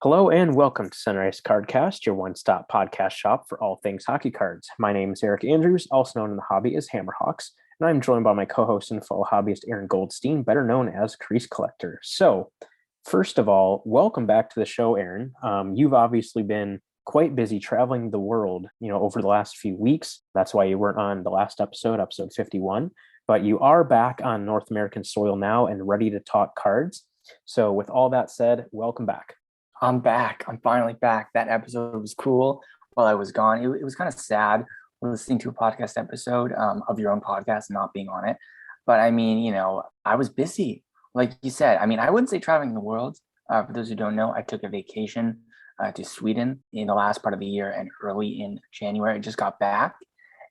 Hello and welcome to Sunrise Cardcast, your one-stop podcast shop for all things hockey cards. My name is Eric Andrews, also known in the hobby as Hammerhawks, and I'm joined by my co-host and fellow hobbyist Aaron Goldstein, better known as Crease Collector. So, first of all, welcome back to the show, Aaron. You've obviously been quite busy traveling the world, over the last few weeks. That's why you weren't on the last episode 51, but you are back on North American soil now and ready to talk cards. So, with all that said, welcome back. I'm back. I'm finally back. That episode was cool while I was gone. It was kind of sad listening to a podcast episode of your own podcast, not being on it. But I mean, I was busy. Like you said, I mean, I wouldn't say traveling the world. For those who don't know, I took a vacation to Sweden in the last part of the year and early in January. I just got back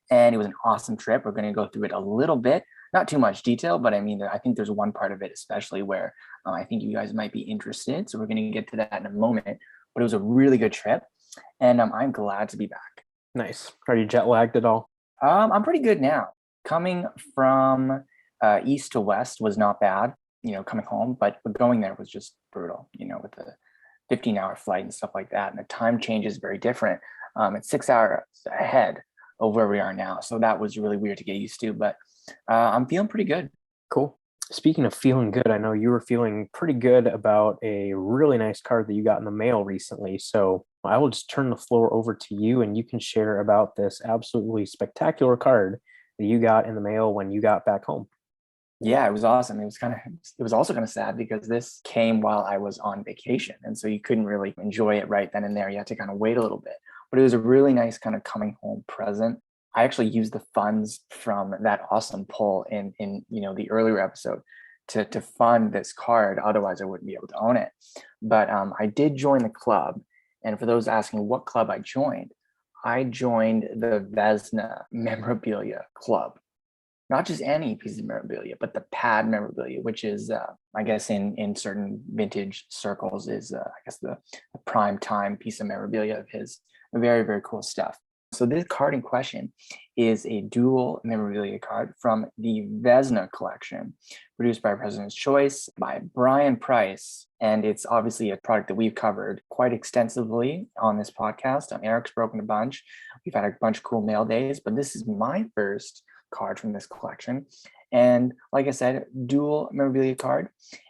and it was an awesome trip. We're going to go through it a little bit, not too much detail, but I mean, I think there's one part of it especially where I think you guys might be interested. So we're going to get to that in a moment. But it was a really good trip, and I'm glad to be back. Nice. Are you jet lagged at all? I'm pretty good now. Coming from east to west was not bad, coming home, but going there was just brutal, with the 15-hour flight and stuff like that. And the time change is very different. It's 6 hours ahead of where we are now. So that was really weird to get used to, but I'm feeling pretty good. Cool. Speaking of feeling good, I know you were feeling pretty good about a really nice card that you got in the mail recently. So I will just turn the floor over to you and you can share about this absolutely spectacular card that you got in the mail when you got back home. Yeah, it was awesome. It was also kind of sad because this came while I was on vacation. And so you couldn't really enjoy it right then and there. You had to kind of wait a little bit. But it was a really nice kind of coming home present. I actually used the funds from that awesome pull in the earlier episode to fund this card. Otherwise, I wouldn't be able to own it. But I did join the club. And for those asking what club I joined the Vesna Memorabilia Club. Not just any piece of memorabilia, but the pad memorabilia, which is, I guess, in certain vintage circles, is I guess the prime time piece of memorabilia of his. Very, very cool stuff. So this card in question is a dual memorabilia card from the Vesna collection, produced by President's Choice by Brian Price. And it's obviously a product that we've covered quite extensively on this podcast. Eric's broken a bunch. We've had a bunch of cool mail days, but this is my first card from this collection. And like I said, dual memorabilia card.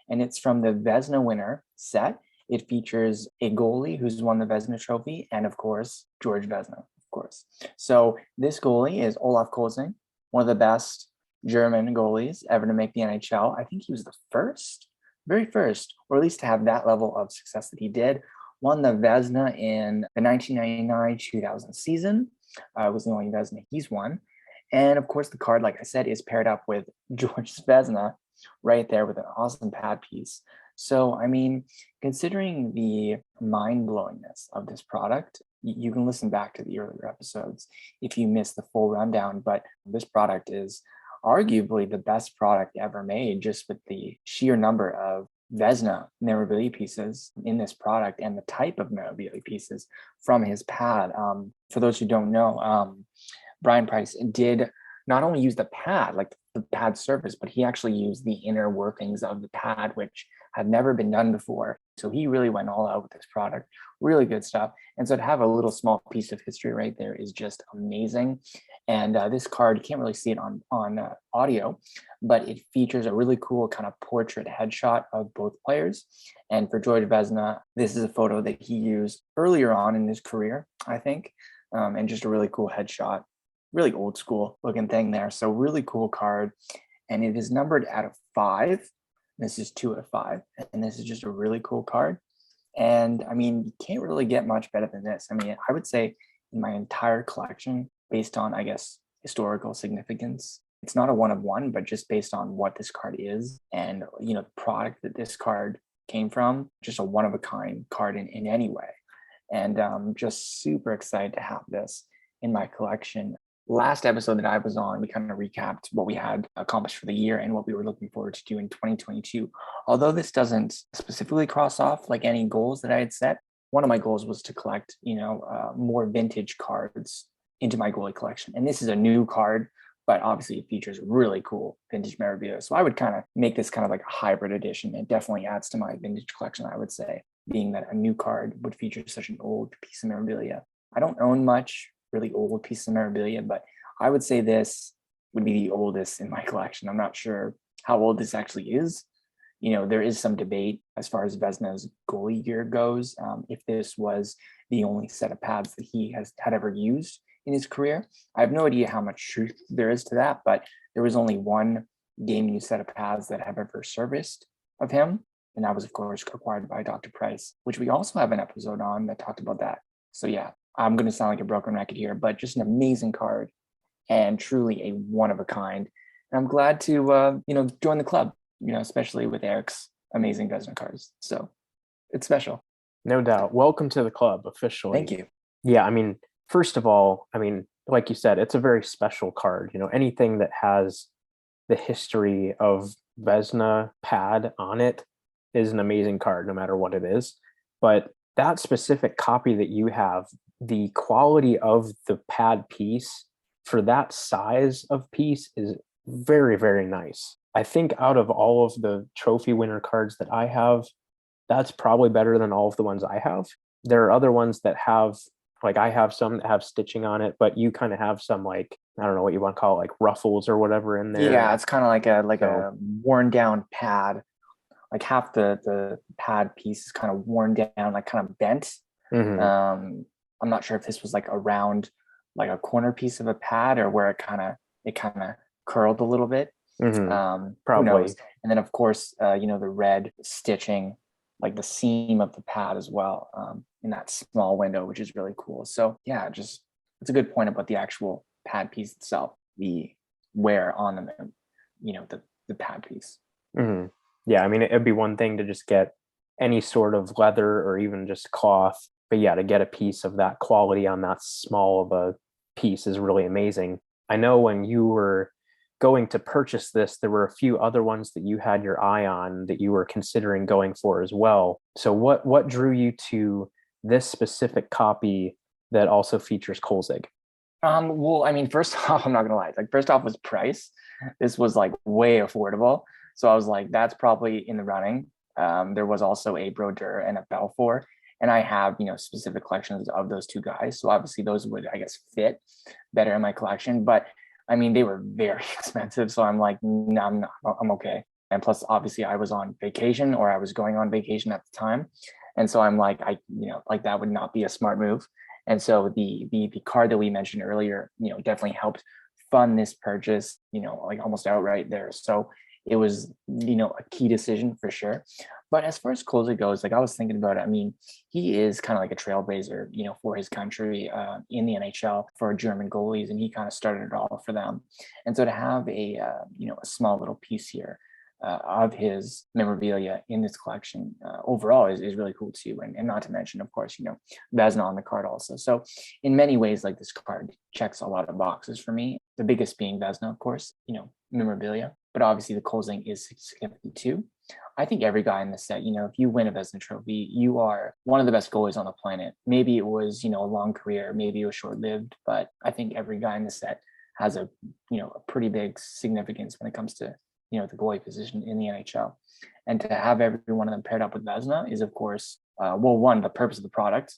And it's from the Vesna winner set. It features a goalie who's won the Vesna trophy, and of course, George Vesna, of course. So this goalie is Olaf Kosing, one of the best German goalies ever to make the NHL. I think he was the very first, or at least to have that level of success that he did. Won the Vesna in the 1999-2000 season. It was the only Vesna he's won. And of course, the card, like I said, is paired up with George Vesna right there with an awesome pad piece. So, I mean, considering the mind-blowingness of this product, you can listen back to the earlier episodes if you missed the full rundown, but this product is arguably the best product ever made, just with the sheer number of Vesna memorabilia pieces in this product and the type of memorabilia pieces from his pad. For those who don't know, Brian Price did not only use the pad, like the pad surface, but he actually used the inner workings of the pad, which had never been done before. So he really went all out with this product. Really good stuff. And so to have a little small piece of history right there is just amazing. And this card, you can't really see it on audio, but it features a really cool kind of portrait headshot of both players. And for George Vesna, this is a photo that he used earlier on in his career, I think, and just a really cool headshot. Really old school looking thing there. So really cool card. And it is numbered out of 5. This is 2 out of 5. And this is just a really cool card. And I mean, you can't really get much better than this. I mean, I would say in my entire collection, based on, I guess, historical significance, it's not a one of one, but just based on what this card is and, the product that this card came from, just a one of a kind card in any way. And I'm just super excited to have this in my collection. Last episode that I was on, we kind of recapped what we had accomplished for the year and what we were looking forward to do in 2022. Although this doesn't specifically cross off like any goals that I had set, one of my goals was to collect, more vintage cards into my goalie collection. And this is a new card, but obviously it features really cool vintage memorabilia. So I would kind of make this kind of like a hybrid edition. It definitely adds to my vintage collection, I would say. being that a new card would feature such an old piece of memorabilia. I don't own much really old pieces of memorabilia, but I would say this would be the oldest in my collection. I'm not sure how old this actually is. There is some debate as far as Vesna's goalie gear goes, if this was the only set of pads that he had ever used in his career. I have no idea how much truth there is to that, but there was only one game used set of pads that have ever serviced of him. And that was, of course, acquired by Dr. Price, which we also have an episode on that talked about that. So yeah, I'm going to sound like a broken record here, but just an amazing card and truly a one of a kind. And I'm glad to, join the club, especially with Eric's amazing Vesna cards. So it's special. No doubt. Welcome to the club officially. Thank you. Yeah, first of all, like you said, it's a very special card. Anything that has the history of Vesna pad on it is an amazing card, no matter what it is. But that specific copy that you have, the quality of the pad piece for that size of piece is very, very nice. I think out of all of the trophy winner cards that I have, that's probably better than all of the ones I have. There are other ones that have, like I have some that have stitching on it, but you kind of have some, like, I don't know what you want to call it, like ruffles or whatever in there. Yeah, it's kind of like a worn down pad. Like half the pad piece is kind of worn down, like kind of bent. Mm-hmm. I'm not sure if this was like around like a corner piece of a pad or where it kind of curled a little bit. Mm-hmm. Probably. Who knows? And then of course, the red stitching, like the seam of the pad as well, in that small window, which is really cool. So yeah, it's a good point about the actual pad piece itself, the wear on the pad piece. Mm-hmm. Yeah, it'd be one thing to just get any sort of leather or even just cloth, but yeah, to get a piece of that quality on that small of a piece is really amazing. I know when you were going to purchase this, there were a few other ones that you had your eye on that you were considering going for as well. So what drew you to this specific copy that also features Kolzig? Well, first off, I'm not gonna lie. Like, first off was price. This was like way affordable. So I was like, that's probably in the running. There was also a Brodeur and a Balfour, and I have, specific collections of those two guys. So obviously those would, I guess, fit better in my collection. But they were very expensive. So I'm like, no, I'm okay. And plus, obviously, I was on vacation, or I was going on vacation at the time. And so I'm like, that would not be a smart move. And so the card that we mentioned earlier, definitely helped fund this purchase, like almost outright there. So it was, a key decision for sure. But as far as Kolzig goes, like I was thinking about it, he is kind of like a trailblazer, for his country in the NHL for German goalies, and he kind of started it all for them. And so to have a small little piece here of his memorabilia in this collection overall is really cool too. And not to mention, of course, Vesna on the card also. So in many ways, like, this card checks a lot of boxes for me. The biggest being Vesna, of course, memorabilia, but obviously the Kolzig is significant too. I think every guy in the set, if you win a Vesna trophy, you are one of the best goalies on the planet. Maybe it was, a long career, maybe it was short-lived, but I think every guy in the set has a pretty big significance when it comes to, the goalie position in the NHL. And to have every one of them paired up with Vesna is, of course, one, the purpose of the product,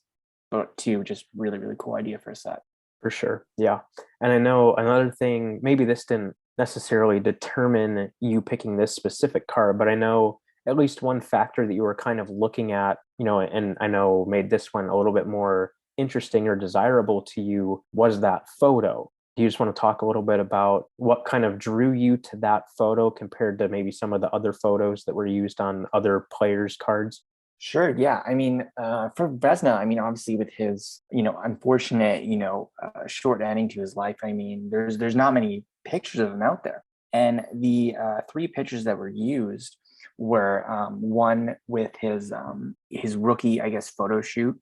but two, just really, really cool idea for a set. For sure. Yeah. And I know another thing, maybe this didn't necessarily determine you picking this specific card, but I know at least one factor that you were kind of looking at, and I know made this one a little bit more interesting or desirable to you, was that photo. Do you just want to talk a little bit about what kind of drew you to that photo compared to maybe some of the other photos that were used on other players' cards? Sure. Yeah. For Vesna, obviously with his, unfortunate, short ending to his life, there's not many pictures of him out there. And the three pictures that were used were one with his rookie, I guess, photo shoot.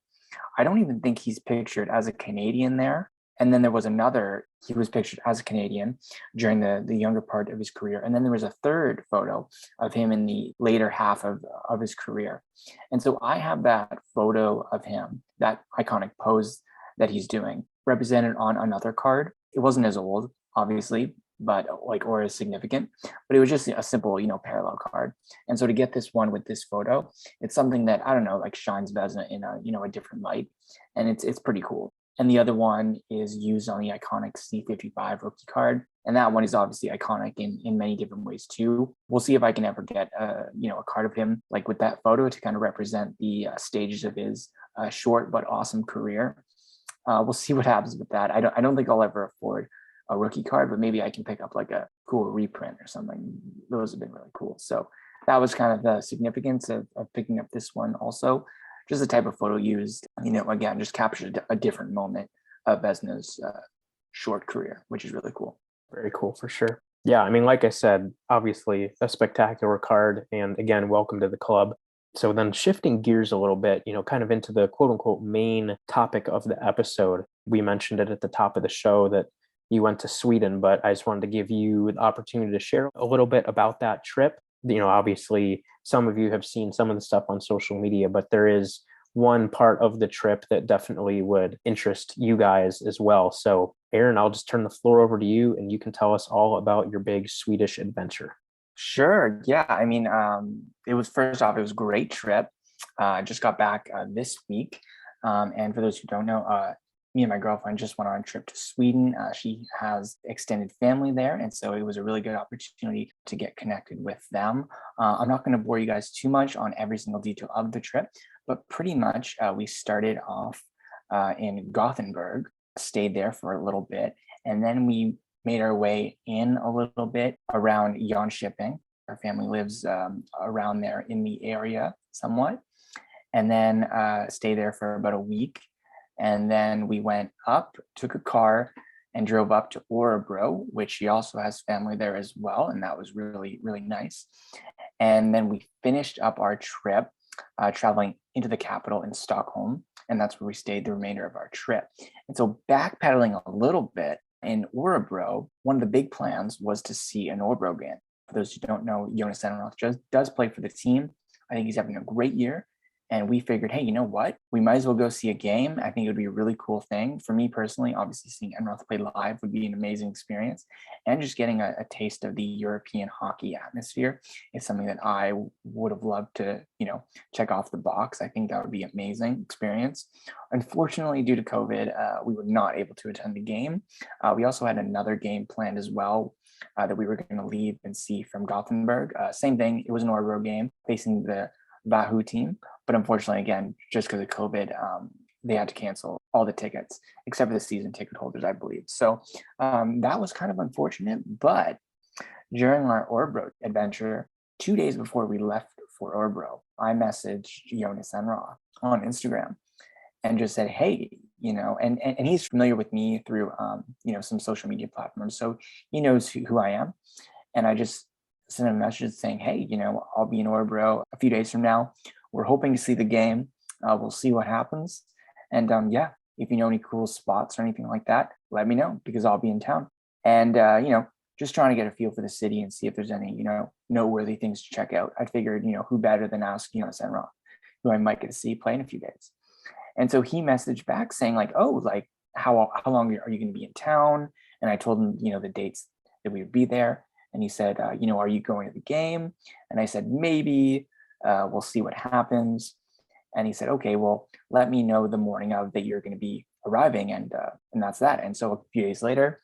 I don't even think he's pictured as a Canadian there. And then there was another, he was pictured as a Canadian during the younger part of his career. And then there was a third photo of him in the later half of his career. And so I have that photo of him, that iconic pose that he's doing, represented on another card. It wasn't as old, obviously, but like, or as significant, but it was just a simple, parallel card. And so to get this one with this photo, it's something that, I don't know, like shines Vezina in a different light. And it's pretty cool. And the other one is used on the iconic C55 rookie card. And that one is obviously iconic in many different ways too. We'll see if I can ever get a card of him like with that photo to kind of represent the stages of his short but awesome career. We'll see what happens with that. I don't think I'll ever afford a rookie card, but maybe I can pick up like a cool reprint or something. Those have been really cool. So that was kind of the significance of picking up this one also. Just the type of photo used, again, just captured a different moment of Vezina's short career, which is really cool. Very cool for sure. Yeah, I mean, like I said, obviously a spectacular card. And again, welcome to the club. So then shifting gears a little bit, kind of into the quote unquote main topic of the episode. We mentioned it at the top of the show that you went to Sweden, but I just wanted to give you the opportunity to share a little bit about that trip. Obviously some of you have seen some of the stuff on social media, but there is one part of the trip that definitely would interest you guys as well. So Aaron, I'll just turn the floor over to you and you can tell us all about your big Swedish adventure. Sure. Yeah. I mean, it was a great trip. I just got back this week. And for those who don't know, me and my girlfriend just went on a trip to Sweden. She has extended family there. And so it was a really good opportunity to get connected with them. I'm not going to bore you guys too much on every single detail of the trip, but pretty much we started off in Gothenburg, stayed there for a little bit, and then we made our way in a little bit around Jönköping. Our family lives around there in the area somewhat, and then stayed there for about a week. And then we went up, took a car, and drove up to Örebro, which she also has family there as well. And that was really, really nice. And then we finished up our trip traveling into the capital in Stockholm. And that's where we stayed the remainder of our trip. And so backpedaling a little bit in Örebro, one of the big plans was to see an Örebro game. For those who don't know, Jonas Gustavssons does play for the team. I think he's having a great year. And we figured, hey, you know what? We might as well go see a game. I think it would be a really cool thing. For me personally, obviously seeing Enroth play live would be an amazing experience. And just getting a taste of the European hockey atmosphere is something that I would have loved to, check off the box. I think that would be an amazing experience. Unfortunately, due to COVID, we were not able to attend the game. We also had another game planned as well that we were going to leave and see from Gothenburg. Same thing. It was an Örebro game facing the Wahoo team. But unfortunately, again, just because of COVID, they had to cancel all the tickets, except for the season ticket holders, I believe. So that was kind of unfortunate. But during our Örebro adventure, 2 days before we left for Örebro, I messaged Jonas Enroth on Instagram and just said, hey, and he's familiar with me through, some social media platforms. So he knows who I am. And I just sent him a message saying, hey, I'll be in Örebro a few days from now. We're hoping to see the game. We'll see what happens. And if you know any cool spots or anything like that, let me know because I'll be in town. And, just trying to get a feel for the city and see if there's any, noteworthy things to check out. I figured, who better than ask Jonas Enroth, who I might get to see play in a few days. And so he messaged back saying like, oh, like how long are you going to be in town? And I told him, the dates that we would be there. And he said, are you going to the game? And I said, maybe. We'll see what happens. And he said, okay, well, let me know the morning of that you're going to be arriving. And that's that. And so a few days later,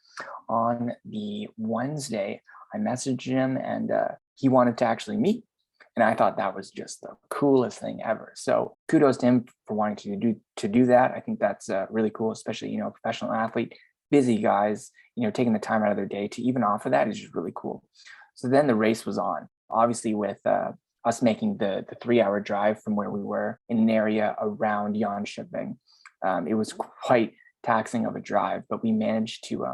on the Wednesday, I messaged him and he wanted to actually meet. And I thought that was just the coolest thing ever. So kudos to him for wanting to do that. I think that's really cool, especially, a professional athlete, busy guys, taking the time out of their day to even offer that is just really cool. So then the race was on, obviously with us making the 3-hour drive from where we were in an area around Jönköping. It was quite taxing of a drive, but we managed to,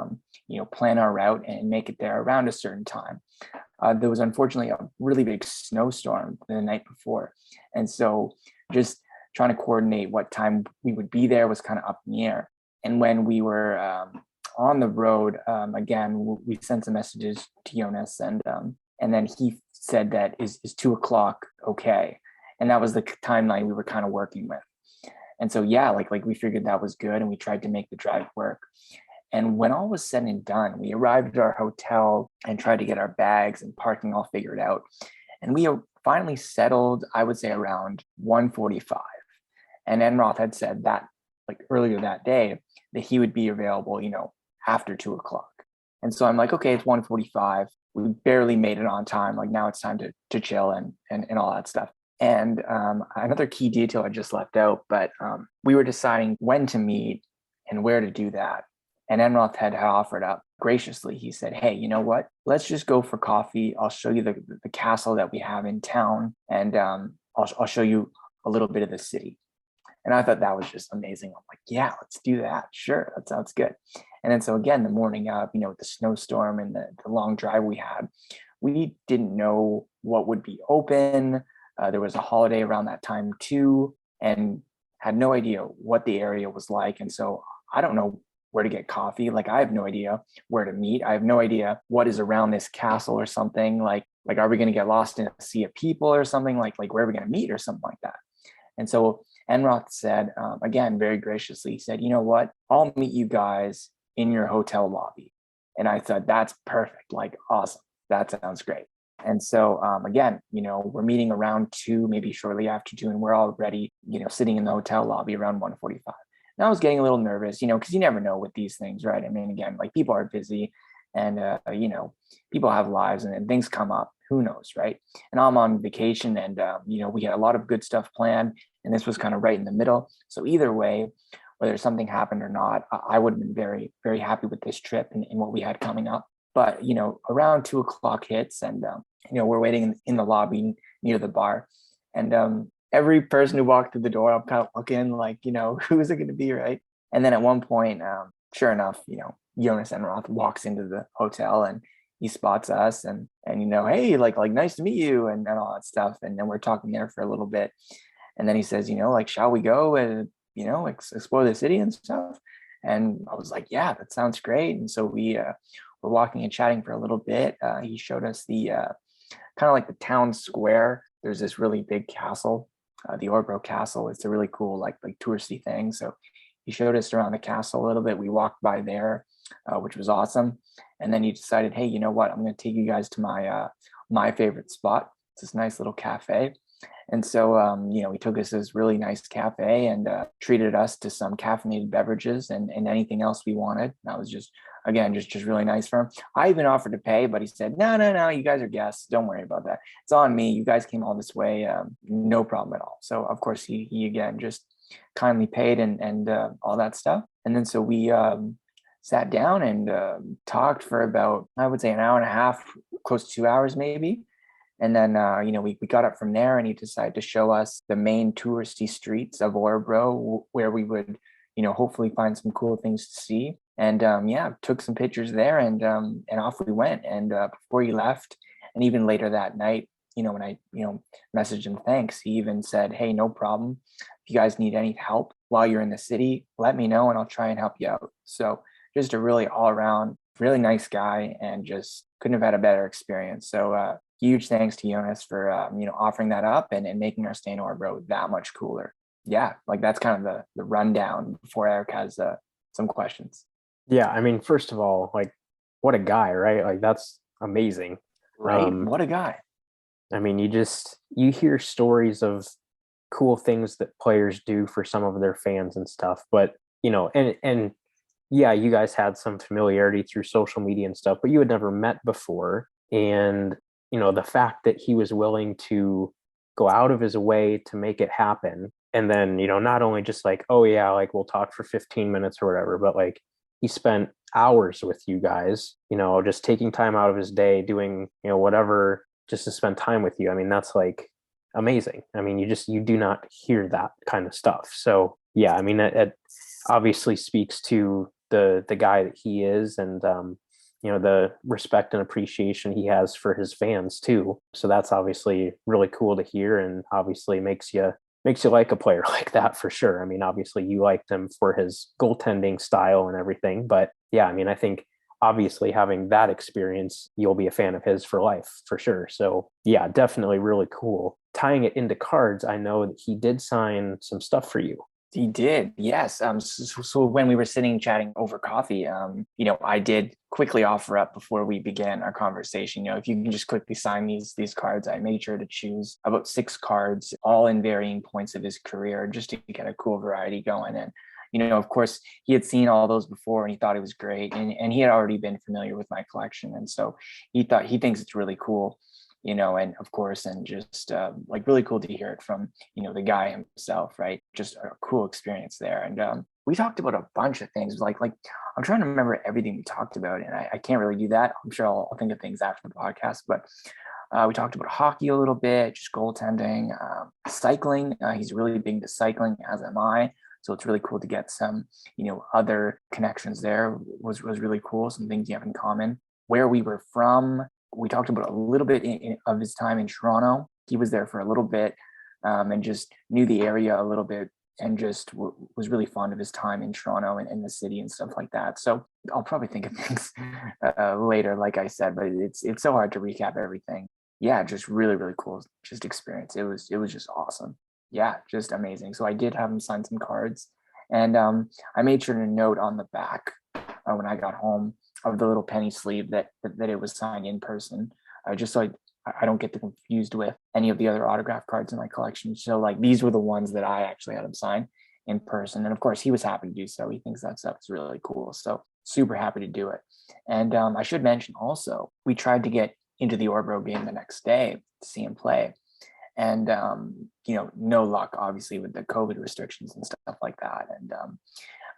plan our route and make it there around a certain time. There was unfortunately a really big snowstorm the night before. And so just trying to coordinate what time we would be there was kind of up in the air. And when we were on the road, again, we sent some messages to Jonas and then he said that is 2:00 okay? And that was the timeline we were kind of working with. And so, like we figured that was good and we tried to make the drive work. And when all was said and done, we arrived at our hotel and tried to get our bags and parking all figured out. And we finally settled, I would say around 1:45. And Enroth had said that like earlier that day that he would be available, after 2:00. And so I'm like, okay, it's 1:45. We barely made it on time. Like now it's time to chill and all that stuff. And another key detail I just left out, but we were deciding when to meet and where to do that. And Enroth had offered up graciously. He said, hey, you know what? Let's just go for coffee. I'll show you the castle that we have in town. And I'll show you a little bit of the city. And I thought that was just amazing. I'm like, yeah, let's do that. Sure, that sounds good. And then so again, the morning up, with the snowstorm and the long drive we had, we didn't know what would be open. There was a holiday around that time too, and had no idea what the area was like. And so I don't know where to get coffee. Like I have no idea where to meet. I have no idea what is around this castle or something. Like are we going to get lost in a sea of people or something? Like where are we going to meet or something like that? And so Enroth said, again, very graciously, he said, you know what? I'll meet you guys in your hotel lobby. And I thought, that's perfect. Like, awesome. That sounds great. And so, again, we're meeting around 2, maybe shortly after 2, and we're already, sitting in the hotel lobby around 1:45. And I was getting a little nervous, because you never know with these things, right? I mean, again, like people are busy and, people have lives and things come up. Who knows, right? And I'm on vacation and, we had a lot of good stuff planned. And this was kind of right in the middle. So either way, whether something happened or not, I would have been very, very happy with this trip and what we had coming up. But, around 2:00 hits and, we're waiting in the lobby near the bar. And every person who walked through the door, I'm kind of looking like, who is it going to be, right? And then at one point, sure enough, Jonas Enroth walks into the hotel and he spots us and hey, like nice to meet you and all that stuff. And then we're talking there for a little bit. And then he says, shall we go and, explore the city and stuff? And I was like, yeah, that sounds great. And so we were walking and chatting for a little bit. He showed us the kind of like the town square. There's this really big castle, the Orebro Castle. It's a really cool, like touristy thing. So he showed us around the castle a little bit. We walked by there, which was awesome. And then he decided, hey, you know what? I'm going to take you guys to my favorite spot. It's this nice little cafe. And so, he took us to this really nice cafe and treated us to some caffeinated beverages and anything else we wanted. That was just really nice for him. I even offered to pay, but he said, no, you guys are guests. Don't worry about that. It's on me. You guys came all this way. No problem at all. So, of course, he again, just kindly paid and all that stuff. And then so we sat down and talked for about, I would say, an hour and a half, close to 2 hours maybe. And then, we got up from there and he decided to show us the main touristy streets of Orebro where we would, hopefully find some cool things to see. And took some pictures there and off we went. And before he left, and even later that night, when I, messaged him thanks, he even said, hey, no problem. If you guys need any help while you're in the city, let me know and I'll try and help you out. So just a really all around, really nice guy and just couldn't have had a better experience. So huge thanks to Jonas for, offering that up and making our stay in Orebro that much cooler. Yeah, like that's kind of the rundown before Eric has some questions. Yeah, I mean, first of all, like, what a guy, right? Like, that's amazing. Right? What a guy. I mean, you hear stories of cool things that players do for some of their fans and stuff, but, and yeah, you guys had some familiarity through social media and stuff, but you had never met before. And, the fact that he was willing to go out of his way to make it happen. And then, not only just like, oh yeah, like we'll talk for 15 minutes or whatever, but like he spent hours with you guys, just taking time out of his day, doing, whatever, just to spend time with you. I mean, that's like amazing. I mean, you do not hear that kind of stuff. So yeah, I mean, it obviously speaks to the guy that he is and, the respect and appreciation he has for his fans too. So that's obviously really cool to hear and obviously makes you like a player like that for sure. I mean, obviously you liked him for his goaltending style and everything, but yeah, I mean, I think obviously having that experience, you'll be a fan of his for life for sure. So yeah, definitely really cool. Tying it into cards, I know that he did sign some stuff for you. He did, yes. So when we were sitting chatting over coffee, I did quickly offer up before we began our conversation. If you can just quickly sign these cards, I made sure to choose about 6 cards, all in varying points of his career, just to get a cool variety going. And of course, he had seen all those before, and he thought it was great, and he had already been familiar with my collection, and so he thinks it's really cool. And of course, and just like really cool to hear it from, the guy himself, right? Just a cool experience there. And we talked about a bunch of things. Like I'm trying to remember everything we talked about, and I can't really do that. I'm sure I'll think of things after the podcast, but we talked about hockey a little bit, just goaltending, cycling. He's really big into cycling, as am I. So it's really cool to get some, other connections there. Was really cool. Some things you have in common. Where we were from. We talked about a little bit of his time in Toronto. He was there for a little bit, and just knew the area a little bit, and just was really fond of his time in Toronto and the city and stuff like that. So I'll probably think of things later, like I said, but it's so hard to recap everything. Yeah, just really, really cool just experience. It was just awesome. Yeah, just amazing. So I did have him sign some cards, and I made sure to note on the back when I got home of the little penny sleeve that it was signed in person, just so I don't get confused with any of the other autograph cards in my collection. So like these were the ones that I actually had him sign in person, and of course he was happy to do so. He thinks that stuff is really cool, so super happy to do it. And I should mention also, we tried to get into the Orbro game the next day to see him play, and no luck, obviously, with the COVID restrictions and stuff like that. And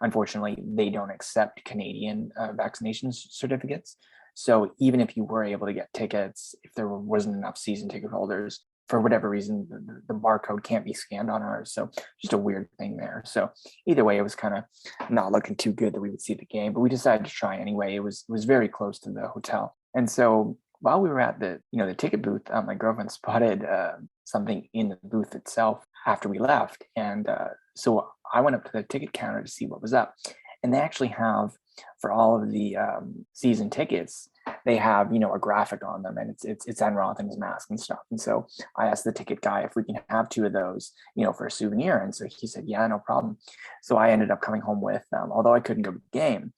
unfortunately, they don't accept Canadian vaccination certificates. So even if you were able to get tickets, if there wasn't enough season ticket holders, for whatever reason, the barcode can't be scanned on ours. So just a weird thing there. So either way, it was kind of not looking too good that we would see the game, but we decided to try anyway. It was very close to the hotel. And so while we were at the ticket booth, my girlfriend spotted something in the booth itself after we left. And so I went up to the ticket counter to see what was up. And they actually have, for all of the season tickets, they have, a graphic on them, and it's Enroth and his mask and stuff. And so I asked the ticket guy if we can have 2 of those, for a souvenir. And so he said, yeah, no problem. So I ended up coming home with, although I couldn't go to the game,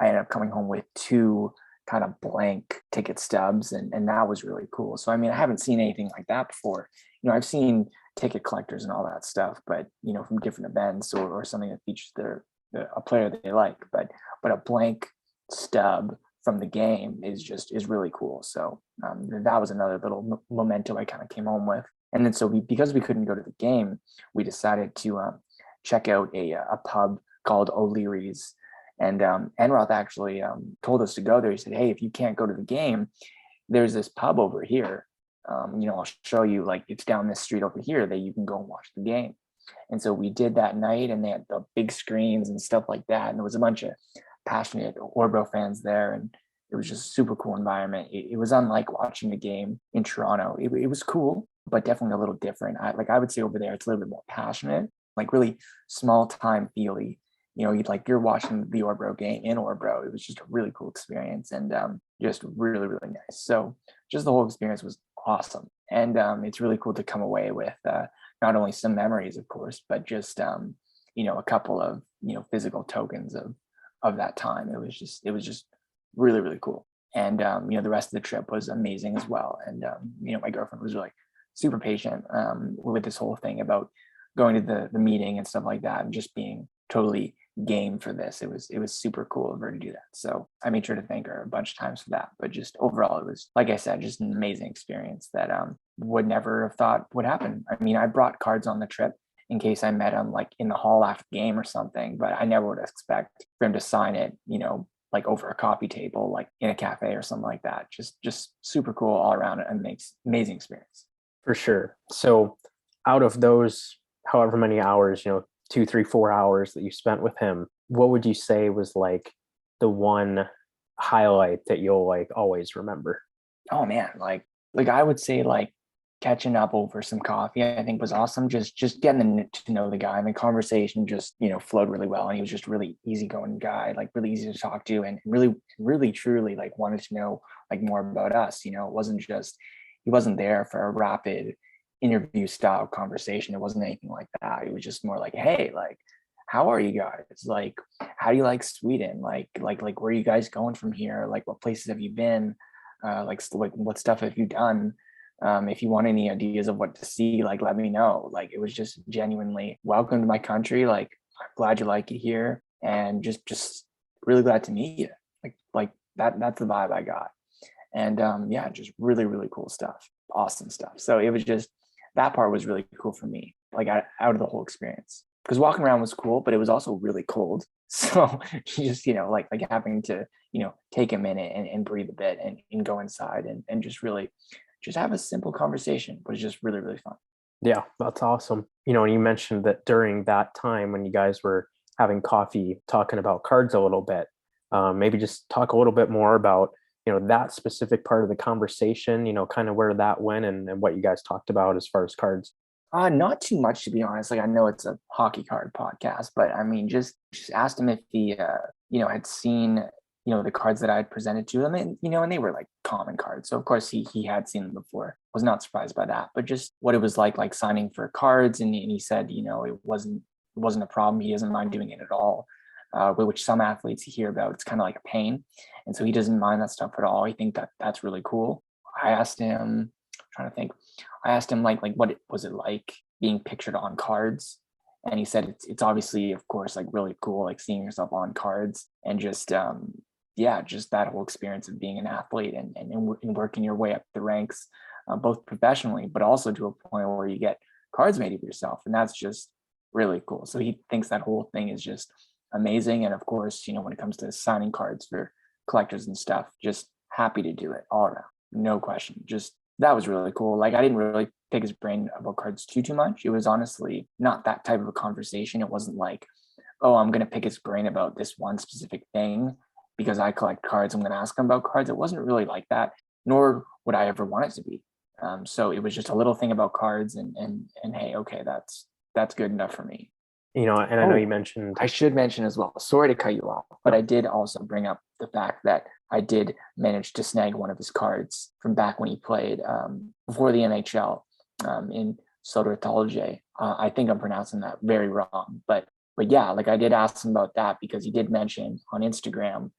I ended up coming home with 2 kind of blank ticket stubs. And that was really cool. So, I mean, I haven't seen anything like that before. I've seen ticket collectors and all that stuff, but, from different events or something that features a player that they like, but a blank stub from the game is really cool. So that was another little memento I kind of came home with. And then so because we couldn't go to the game, we decided to check out a pub called O'Leary's. And Enroth actually told us to go there. He said, hey, if you can't go to the game, there's this pub over here. I'll show you, like, it's down this street over here that you can go and watch the game. And so we did that night, and they had the big screens and stuff like that. And there was a bunch of passionate Orbro fans there, and it was just a super cool environment. It was unlike watching the game in Toronto. It was cool, but definitely a little different. I would say over there, it's a little bit more passionate, like really small time feely. You're watching the Orbro game in Orbro. It was just a really cool experience, and just really, really nice. So just the whole experience was awesome. And it's really cool to come away with not only some memories, of course, but just a couple of physical tokens of that time. It was just really, really cool. And the rest of the trip was amazing as well. And my girlfriend was really super patient with this whole thing about going to the meeting and stuff like that, and just being totally game for this. It was super cool of her to do that. So I made sure to thank her a bunch of times for that. But just overall, it was, like I said, just an amazing experience that would never have thought would happen. I mean, I brought cards on the trip in case I met him like in the hall after the game or something, but I never would expect for him to sign it, like over a coffee table, like in a cafe or something like that. Just super cool all around, and makes amazing experience. For sure. So out of those however many hours, 2, 3, 4 hours that you spent with him, what would you say was like the one highlight that you'll like always remember? Oh man, like I would say, like, catching up over some coffee, I think was awesome. Just getting to know the guy, and the conversation just flowed really well, and he was just really easygoing guy, like really easy to talk to, and really truly like wanted to know like more about us. It wasn't just, he wasn't there for a rapid interview style conversation. It wasn't anything like that. It was just more like, hey, like, how are you guys? Like, how do you like Sweden? Like where are you guys going from here? Like, what places have you been? Like what stuff have you done? If you want any ideas of what to see, like let me know. Like it was just genuinely welcome to my country. Like I'm glad you like it here, and just really glad to meet you. Like that's the vibe I got. And yeah, just really, really cool stuff. Awesome stuff. So it was just that part was really cool for me, like out of the whole experience. Because walking around was cool, but it was also really cold. So you just, like having to, take a minute and breathe a bit and go inside and just really just have a simple conversation was just really, really fun. Yeah, that's awesome. And you mentioned that during that time when you guys were having coffee, talking about cards a little bit, maybe just talk a little bit more about, that specific part of the conversation, kind of where that went and what you guys talked about as far as cards. Not too much, to be honest. Like I know it's a hockey card podcast, but I mean, just asked him if he, had seen, the cards that I had presented to him, and they were like common cards. So of course he had seen them before. Was not surprised by that, but just what it was like signing for cards, and he said, it wasn't a problem. He doesn't mind doing it at all. Which some athletes hear about, it's kind of like a pain, and so he doesn't mind that stuff at all. I think that's really cool. I asked him, trying to think. I asked him like what was it like being pictured on cards, and he said it's obviously, of course, like really cool, like seeing yourself on cards and just just that whole experience of being an athlete and working your way up the ranks, both professionally but also to a point where you get cards made of yourself, and that's just really cool. So he thinks that whole thing is just amazing, and of course, when it comes to signing cards for collectors and stuff, just happy to do it all around, no question. Just that was really cool. Like I didn't really pick his brain about cards too much. It was honestly not that type of a conversation. It wasn't like, oh, I'm going to pick his brain about this one specific thing because I collect cards. I'm going to ask him about cards. It wasn't really like that, nor would I ever want it to be. So it was just a little thing about cards, and hey, okay, that's good enough for me. And I know you mentioned. I should mention as well, sorry to cut you off, but I did also bring up the fact that I did manage to snag one of his cards from back when he played before the NHL in Sodertalje. I think I'm pronouncing that very wrong, but yeah, like I did ask him about that because he did mention on Instagram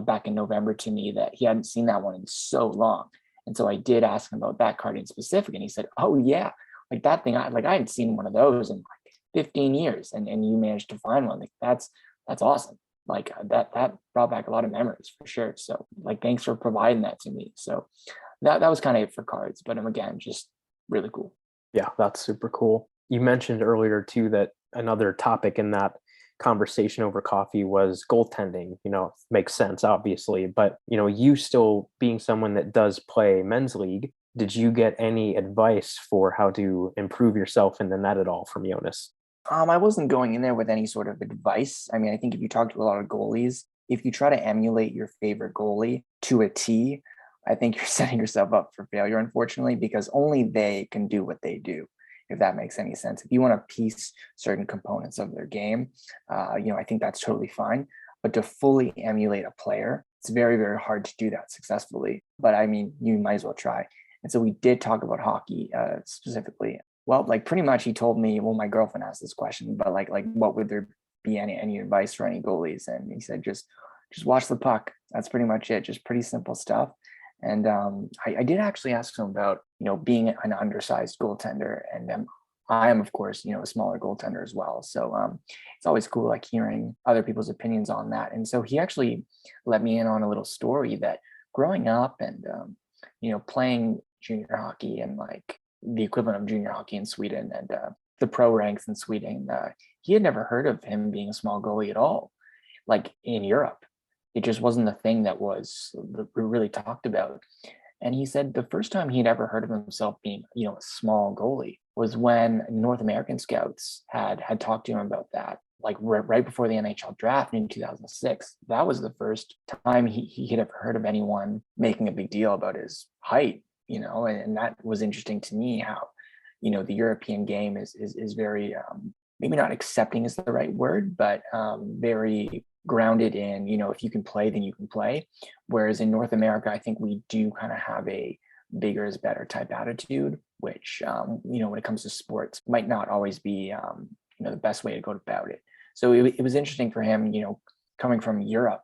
back in November to me that he hadn't seen that one in so long. And so I did ask him about that card in specific, and he said, oh yeah, like that thing, I hadn't seen one of those in 15 years, and you managed to find one. Like that's awesome. Like that brought back a lot of memories for sure. So like thanks for providing that to me. So that was kind of it for cards, but again, just really cool. Yeah, that's super cool. You mentioned earlier too that another topic in that conversation over coffee was goaltending. Makes sense obviously, but you still being someone that does play men's league, did you get any advice for how to improve yourself in the net at all from Jonas? I wasn't going in there with any sort of advice. I mean, I think if you talk to a lot of goalies, if you try to emulate your favorite goalie to a T, I think you're setting yourself up for failure, unfortunately, because only they can do what they do, if that makes any sense. If you want to piece certain components of their game, I think that's totally fine. But to fully emulate a player, it's very, very hard to do that successfully. But I mean, you might as well try. And so we did talk about hockey specifically. Well, like pretty much he told me, well, my girlfriend asked this question, but like what would there be any advice for any goalies? And he said, just watch the puck. That's pretty much it. Just pretty simple stuff. And I did actually ask him about, being an undersized goaltender. And I am, of course, a smaller goaltender as well. So it's always cool, like hearing other people's opinions on that. And so he actually let me in on a little story that growing up and, playing junior hockey and like the equivalent of junior hockey in Sweden and the pro ranks in Sweden, he had never heard of him being a small goalie at all, like in Europe. It just wasn't the thing that was really talked about. And he said the first time he'd ever heard of himself being, a small goalie was when North American scouts had talked to him about that, like right before the NHL draft in 2006. That was the first time he had ever heard of anyone making a big deal about his height, and that was interesting to me how, the European game is very, maybe not accepting is the right word, but very grounded in, if you can play, then you can play. Whereas in North America, I think we do kind of have a bigger is better type attitude, which, when it comes to sports might not always be, the best way to go about it. So it was interesting for him, coming from Europe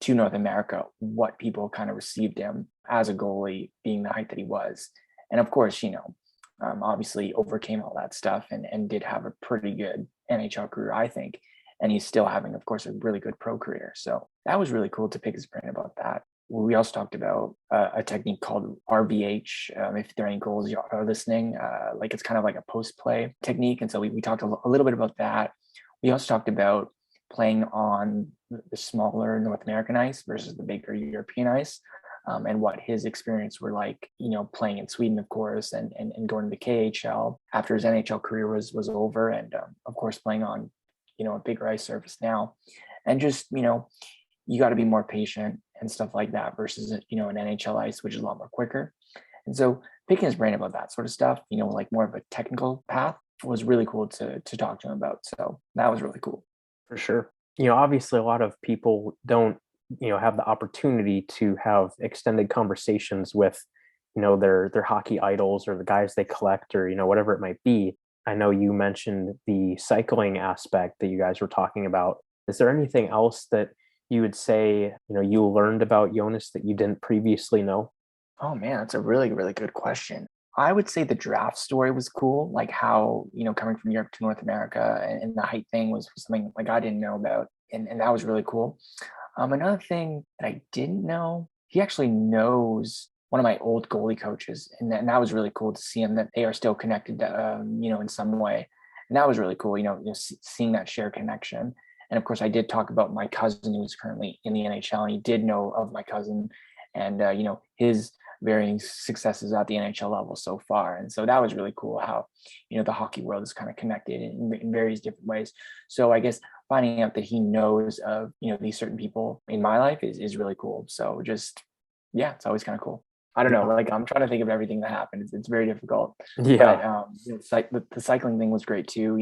to North America, what people kind of received him as a goalie, being the height that he was. And of course, obviously overcame all that stuff and did have a pretty good NHL career, I think. And he's still having, of course, a really good pro career. So that was really cool to pick his brain about that. We also talked about a technique called RVH. If there are any goals you are listening, like it's kind of like a post-play technique. And so we talked a little bit about that. We also talked about playing on the smaller North American ice versus the bigger European ice, and what his experience were like, playing in Sweden, of course, and going to the KHL after his NHL career was over, and of course playing on, a bigger ice surface now, and just you got to be more patient and stuff like that versus an NHL ice, which is a lot more quicker. And so picking his brain about that sort of stuff, like more of a technical path, was really cool to talk to him about. So that was really cool. For sure. Obviously a lot of people don't, have the opportunity to have extended conversations with, their hockey idols or the guys they collect or, whatever it might be. I know you mentioned the cycling aspect that you guys were talking about. Is there anything else that you would say, you learned about Jonas that you didn't previously know? Oh man, that's a really, really good question. I would say the draft story was cool, like how, coming from Europe to North America and the height thing was something like I didn't know about. And that was really cool. Another thing that I didn't know, he actually knows one of my old goalie coaches. And that was really cool to see him, that they are still connected, in some way. And that was really cool, seeing that shared connection. And of course, I did talk about my cousin who was currently in the NHL, and he did know of my cousin and, his varying successes at the NHL level so far. And so that was really cool how, the hockey world is kind of connected in various different ways. So I guess finding out that he knows of, these certain people in my life is really cool. So just, yeah, it's always kind of cool. I don't know, like I'm trying to think of everything that happened. It's very difficult. Yeah. But the cycling thing was great too.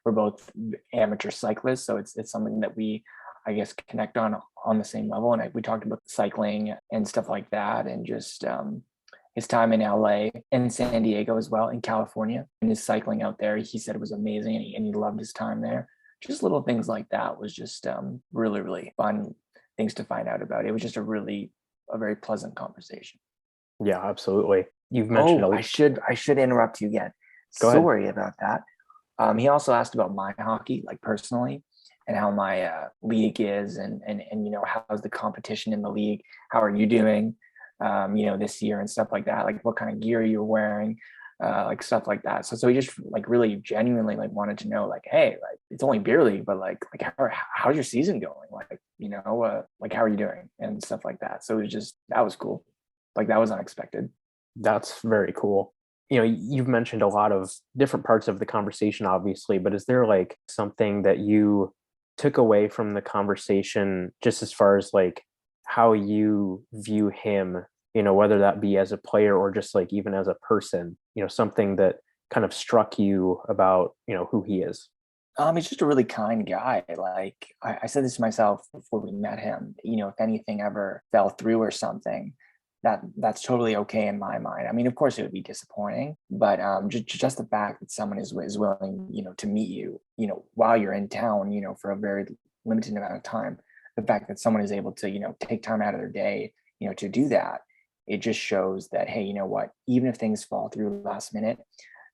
We're both amateur cyclists, so it's something that we, I guess, connect on the same level. And we talked about cycling and stuff like that, and just his time in LA and San Diego as well, in California, and his cycling out there. He said it was amazing, and he loved his time there. Just little things like that was just really, really fun things to find out about. It was just a very pleasant conversation. Yeah, absolutely. You've mentioned I should interrupt you again. Go ahead. Sorry about that. He also asked about my hockey, like personally, and how my league is, and how's the competition in the league? How are you doing, this year and stuff like that? Like what kind of gear you're wearing, like stuff like that. So he just like really genuinely like wanted to know, like, hey, like it's only beer league, but like how's your season going? Like, like how are you doing and stuff like that. So that was cool. Like that was unexpected. That's very cool. You've mentioned a lot of different parts of the conversation, obviously, but is there like something that you took away from the conversation, just as far as like how you view him, whether that be as a player or just like even as a person, something that kind of struck you about, who he is? He's just a really kind guy. Like I said this to myself before we met him, if anything ever fell through or something, that's totally okay in my mind. I mean, of course it would be disappointing, but just the fact that someone is willing, to meet you, while you're in town, for a very limited amount of time, the fact that someone is able to, take time out of their day, to do that, it just shows that, hey, you know what, even if things fall through last minute,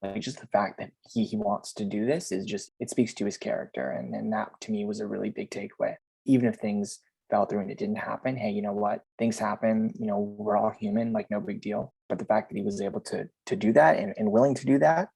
like just the fact that he wants to do this is just, it speaks to his character. And that to me was a really big takeaway. Even if things fell through and it didn't happen, hey, you know what, things happen, we're all human, like no big deal. But the fact that he was able to do that and willing to do that,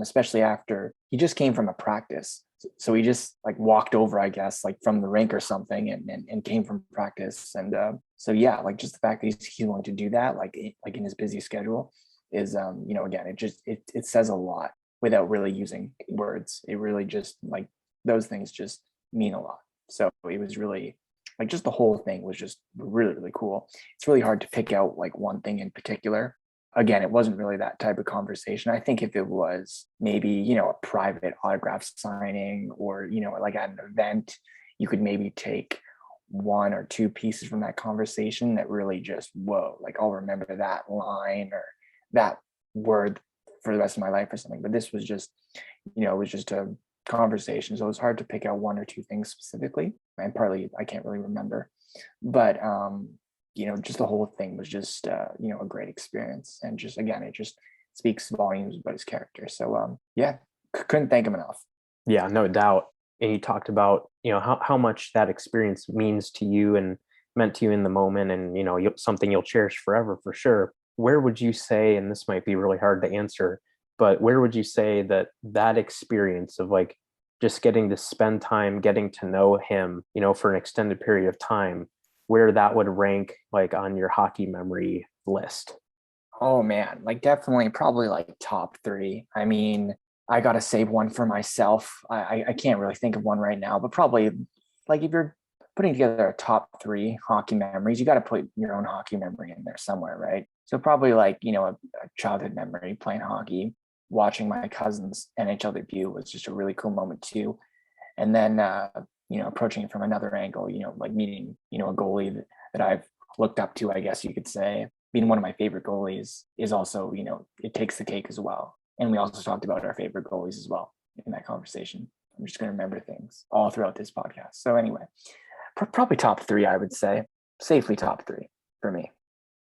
especially after he just came from a practice. So he just like walked over, I guess, like from the rink or something, and came from practice. And so yeah, like just the fact that he's willing to do that, like in his busy schedule, is again, it says a lot without really using words. It really just, like, those things just mean a lot. So it was really, like, just the whole thing was just really, really cool. It's really hard to pick out like one thing in particular. Again, it wasn't really that type of conversation. I think if it was maybe, a private autograph signing, or, like at an event, you could maybe take one or two pieces from that conversation that really just, whoa, like I'll remember that line or that word for the rest of my life or something. But this was just, it was just a conversation, so it was hard to pick out one or two things specifically, and partly I can't really remember, but just the whole thing was just a great experience, and just again, it just speaks volumes about his character. So couldn't thank him enough. Yeah, no doubt. And you talked about, how much that experience means to you and meant to you in the moment, and, something you'll cherish forever for sure. Where would you say, and this might be really hard to answer, but where would you say that experience of like just getting to spend time getting to know him, for an extended period of time, where that would rank like on your hockey memory list? Oh man, like definitely probably like top three. I mean, I gotta save one for myself. I can't really think of one right now, but probably like if you're putting together a top three hockey memories, you got to put your own hockey memory in there somewhere, right? So probably like, a childhood memory playing hockey, watching my cousin's NHL debut was just a really cool moment too. And then, approaching it from another angle, like meeting, a goalie that I've looked up to, I guess you could say. Being one of my favorite goalies is also, it takes the cake as well. And we also talked about our favorite goalies as well in that conversation. I'm just going to remember things all throughout this podcast. So anyway, probably top three, I would say. Safely top three for me.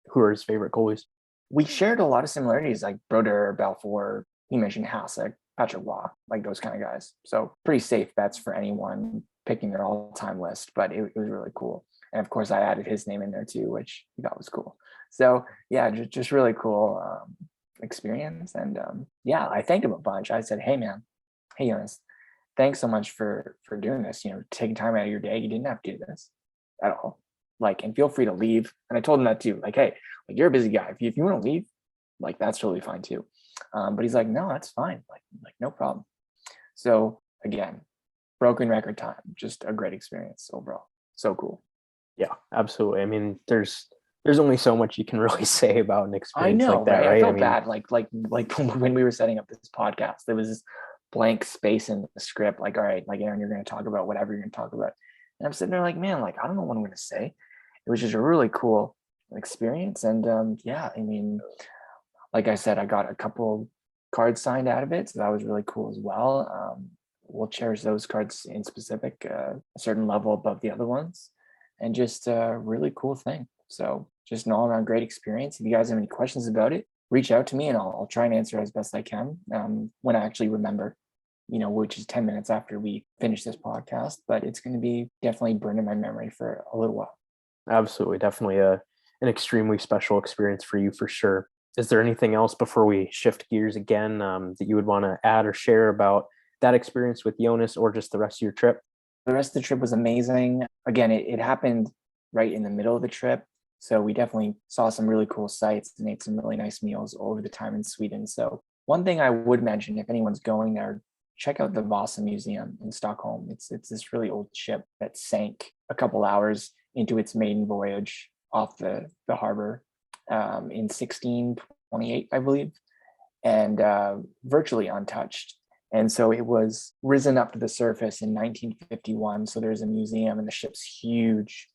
Who are his favorite goalies? We shared a lot of similarities, like Brodeur, Belfour, he mentioned Hasek, Patrick Waugh, like those kind of guys. So pretty safe bets for anyone picking their all-time list, but it was really cool. And of course, I added his name in there too, which I thought was cool. So yeah, just really cool experience. And I thanked him a bunch. I said, hey Jonas, thanks so much for doing this, taking time out of your day. You didn't have to do this at all. Like, and feel free to leave. And I told him that too. Like, hey, like you're a busy guy. If you want to leave, like that's totally fine too. But he's like, no, that's fine. Like no problem. So again, broken record time, just a great experience overall. So cool. Yeah, absolutely. I mean, there's only so much you can really say about an experience like that, right? I felt bad. Like when we were setting up this podcast, there was this blank space in the script. Like, all right, like Aaron, you're going to talk about whatever you're going to talk about. And I'm sitting there like, man, like I don't know what I'm going to say. It was just a really cool experience. And I mean, like I said, I got a couple cards signed out of it, so that was really cool as well. We'll cherish those cards in specific, a certain level above the other ones, and just a really cool thing. So just an all-around great experience. If you guys have any questions about it, reach out to me and I'll try and answer as best I can when I actually remember, which is 10 minutes after we finish this podcast, but it's going to be definitely burned in my memory for a little while. Absolutely. Definitely an extremely special experience for you for sure. Is there anything else before we shift gears again that you would want to add or share about that experience with Jonas or just the rest of your trip? The rest of the trip was amazing. Again, it happened right in the middle of the trip. So we definitely saw some really cool sights and ate some really nice meals over the time in Sweden. So one thing I would mention, if anyone's going there, check out the Vasa Museum in Stockholm. It's this really old ship that sank a couple hours into its maiden voyage off the harbor in 1628, I believe, and virtually untouched. And so it was risen up to the surface in 1951. So there's a museum and the ship's huge.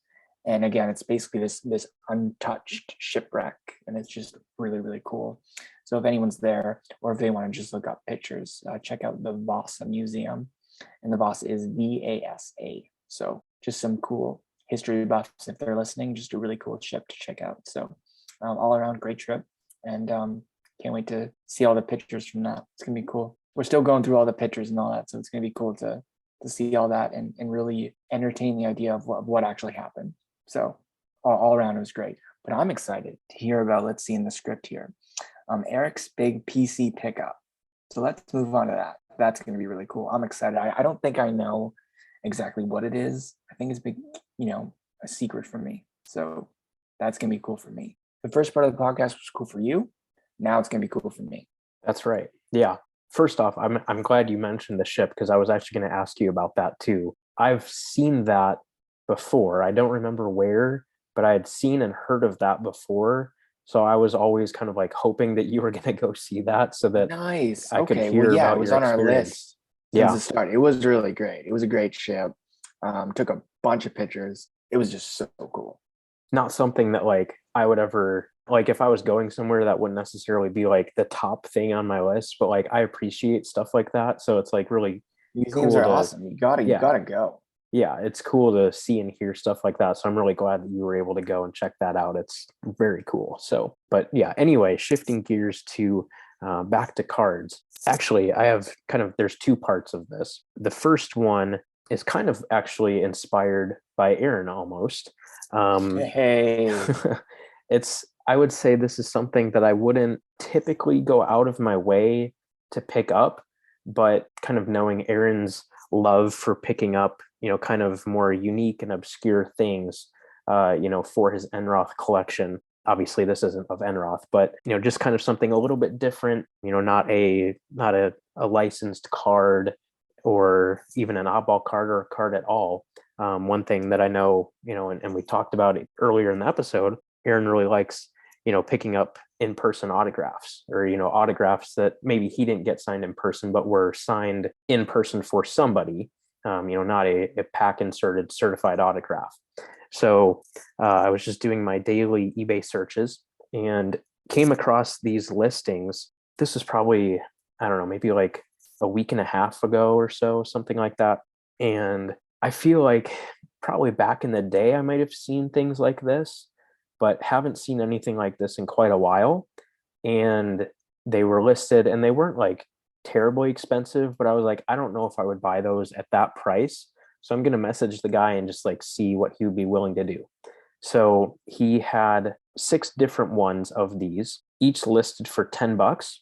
And again, it's basically this untouched shipwreck, and it's just really, really cool. So if anyone's there, or if they want to just look up pictures, check out the Vasa Museum. And the Vasa is VASA. So just some cool history buffs, if they're listening, just a really cool ship to check out. So all around great trip, and can't wait to see all the pictures from that. It's gonna be cool. We're still going through all the pictures and all that, so it's gonna be cool to see all that and really entertain the idea of what actually happened. So all around it was great. But I'm excited to hear about, let's see in the script here, Eric's big PC pickup. So let's move on to that. That's going to be really cool. I'm excited. I don't think I know exactly what it is. I think it's big, a secret for me. So that's going to be cool for me. The first part of the podcast was cool for you. Now it's going to be cool for me. That's right. Yeah. First off, I'm glad you mentioned the ship, because I was actually going to ask you about that too. I've seen that before. I don't remember where, but I had seen and heard of that before. So I was always kind of like hoping that you were going to go see that so that nice. I could hear about it was your on our experience. list since the start. It was really great. It was a great ship. Took a bunch of pictures. It was just so cool. Not something that like I would ever, like if I was going somewhere, that wouldn't necessarily be like the top thing on my list, but like I appreciate stuff like that. So it's like really Museums cool are to, awesome. You yeah, gotta go. yeah, it's cool to see and hear stuff like that. So I'm really glad that you were able to go and check that out. It's very cool. So, but yeah, anyway, shifting gears to back to cards. Actually, I have there's two parts of this. The first one is kind of actually inspired by Aaron almost. Hey, I would say this is something that I wouldn't typically go out of my way to pick up, but kind of knowing Aaron's love for picking up, kind of more unique and obscure things, for his Enroth collection. Obviously, this isn't of Enroth, but just kind of something a little bit different. Not a licensed card or even an oddball card or a card at all. One thing that I know, and we talked about it earlier in the episode, Aaron really likes, picking up in-person autographs or, autographs that maybe he didn't get signed in person, but were signed in person for somebody, not a pack inserted certified autograph. So I was just doing my daily eBay searches and came across these listings. This is probably, I don't know, maybe like a week and a half ago or so, something like that. And I feel like probably back in the day, I might have seen things like this, but haven't seen anything like this in quite a while. And they were listed and they weren't like terribly expensive, but I was like, I don't know if I would buy those at that price. So I'm going to message the guy and just like see what he would be willing to do. So he had 6 different ones of these, each listed for $10,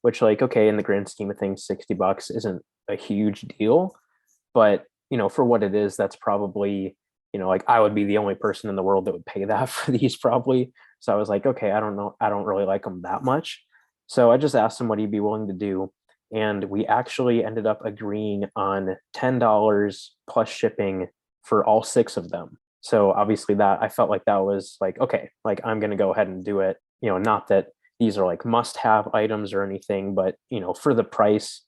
which, like, okay, in the grand scheme of things, $60 isn't a huge deal. But, for what it is, that's probably, like I would be the only person in the world that would pay that for these probably. So I was like, okay, I don't know. I don't really like them that much. So I just asked him what he'd be willing to do. And we actually ended up agreeing on $10 plus shipping for all 6 of them. So obviously that I felt like that was like, okay, like I'm going to go ahead and do it. Not that these are like must have items or anything, but for the price,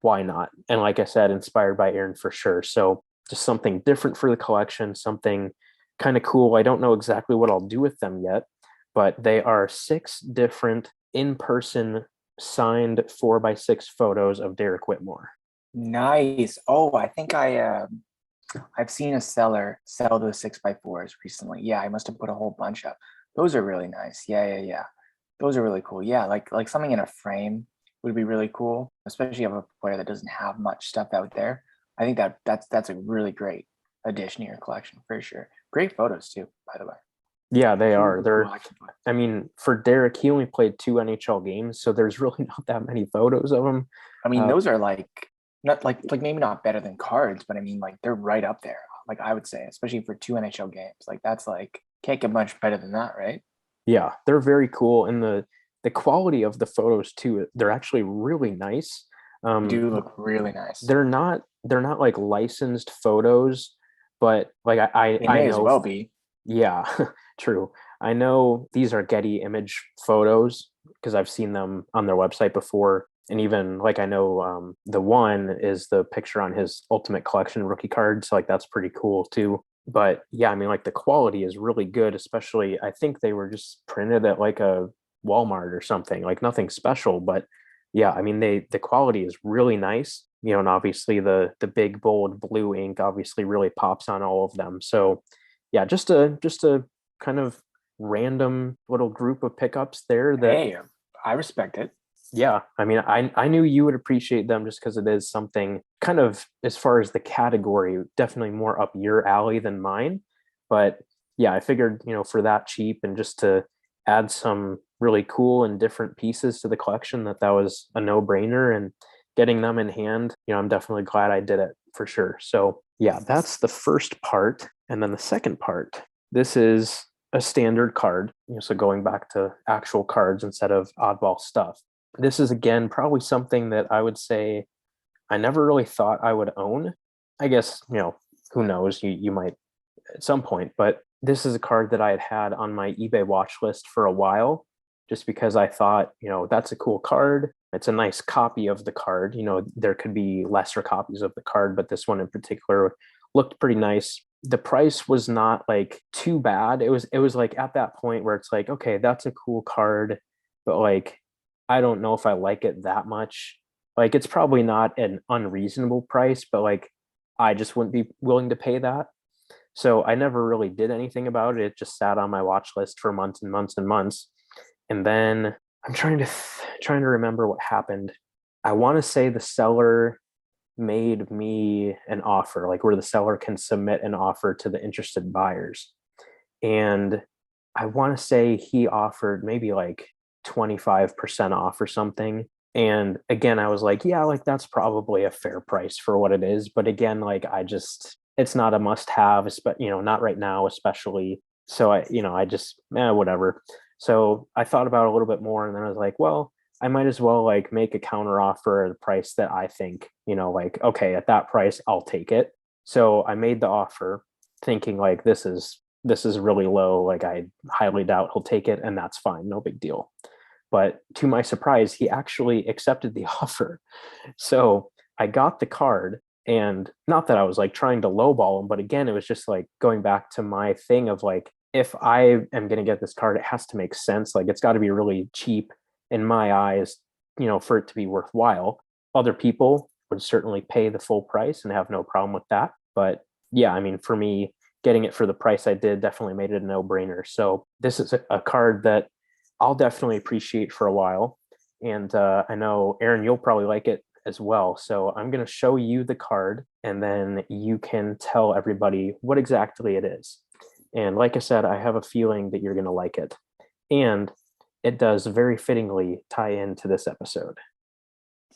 why not? And like I said, inspired by Aaron for sure. So just something different for the collection, something kind of cool. I don't know exactly what I'll do with them yet, but they are 6 different in-person signed 4x6 photos of Derek Whitmore. nice. Oh, I think I've seen a seller sell those 6x4s recently. Yeah, I must have put a whole bunch up. Those are really nice. Yeah. Those are really cool. Yeah, like something in a frame would be really cool, especially of a player that doesn't have much stuff out there. I think that's a really great addition to your collection for sure. Great photos too, by the way. Yeah, they are. Super cool They're, action photos. I mean, for Derek, he only played 2 NHL games, so there's really not that many photos of him. I mean, Uh, those are like not like maybe not better than cards, but I mean like they're right up there. Like I would say, especially for 2 NHL games. Like that's like can't get much better than that, right? yeah, they're very cool, and the quality of the photos too. They're actually really nice. They do look really nice. They're not like licensed photos, but like They I may as know, well be. yeah, true. I know these are Getty image photos because I've seen them on their website before. And even like I know the one is the picture on his Ultimate Collection rookie card. So like that's pretty cool too. But yeah, I mean like the quality is really good, especially I think they were just printed at like a Walmart or something, like nothing special. But yeah, I mean the quality is really nice. And obviously the big bold blue ink obviously really pops on all of them. So yeah, just a kind of random little group of pickups there that, Hey, I respect it. yeah, I mean, I knew you would appreciate them just because it is something kind of, as far as the category, definitely more up your alley than mine. But yeah, I figured, for that cheap and just to add some really cool and different pieces to the collection, that was a no-brainer. And getting them in hand, I'm definitely glad I did it for sure. So yeah, that's the first part. And then the second part, this is a standard card. So going back to actual cards instead of oddball stuff. This is again probably something that I would say I never really thought I would own. I guess, who knows, you might at some point, but this is a card that I had on my eBay watch list for a while just because I thought, that's a cool card. It's a nice copy of the card. There could be lesser copies of the card, but this one in particular looked pretty nice. The price was not like too bad. It was like at that point where it's like, okay, that's a cool card, but like I don't know if I like it that much. Like it's probably not an unreasonable price, but like I just wouldn't be willing to pay that. So I never really did anything about it. It just sat on my watch list for months and months and months. And then I'm trying to remember what happened. I want to say the seller made me an offer, like where the seller can submit an offer to the interested buyers. And I want to say he offered maybe like 25% off or something. And again, I was like, yeah, like that's probably a fair price for what it is. But again, like it's not a must have, not right now, especially. So I just, whatever. So I thought about it a little bit more and then I was like, well, I might as well like make a counter offer at a price that I think, like, okay, at that price, I'll take it. So I made the offer thinking like this is really low. Like I highly doubt he'll take it, and that's fine, no big deal. But to my surprise, he actually accepted the offer. So I got the card, and not that I was like trying to lowball him, but again, it was just like going back to my thing of like, if I am going to get this card, it has to make sense. Like it's got to be really cheap in my eyes, for it to be worthwhile. Other people would certainly pay the full price and have no problem with that. But yeah, I mean, for me, getting it for the price I did definitely made it a no-brainer. So this is a card that I'll definitely appreciate for a while. And I know, Aaron, you'll probably like it as well. So I'm going to show you the card, and then you can tell everybody what exactly it is. And like I said, I have a feeling that you're going to like it. And it does very fittingly tie into this episode.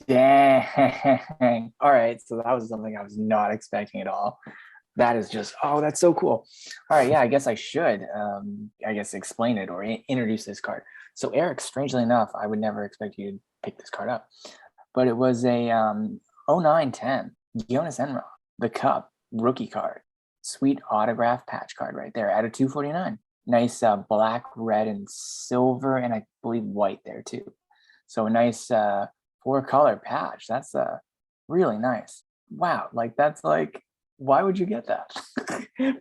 Dang. All right. So that was something I was not expecting at all. That is just, oh, that's so cool. All right. Yeah, I guess I should, explain it or introduce this card. So, Eric, strangely enough, I would never expect you to pick this card up, but it was a 09-10 Jonas Gustavssons, the Cup rookie card. Sweet autograph patch card right there at a 249. Nice black, red, and silver, and I believe white there too. So a nice 4-color patch. That's really nice. Wow, like that's like, why would you get that?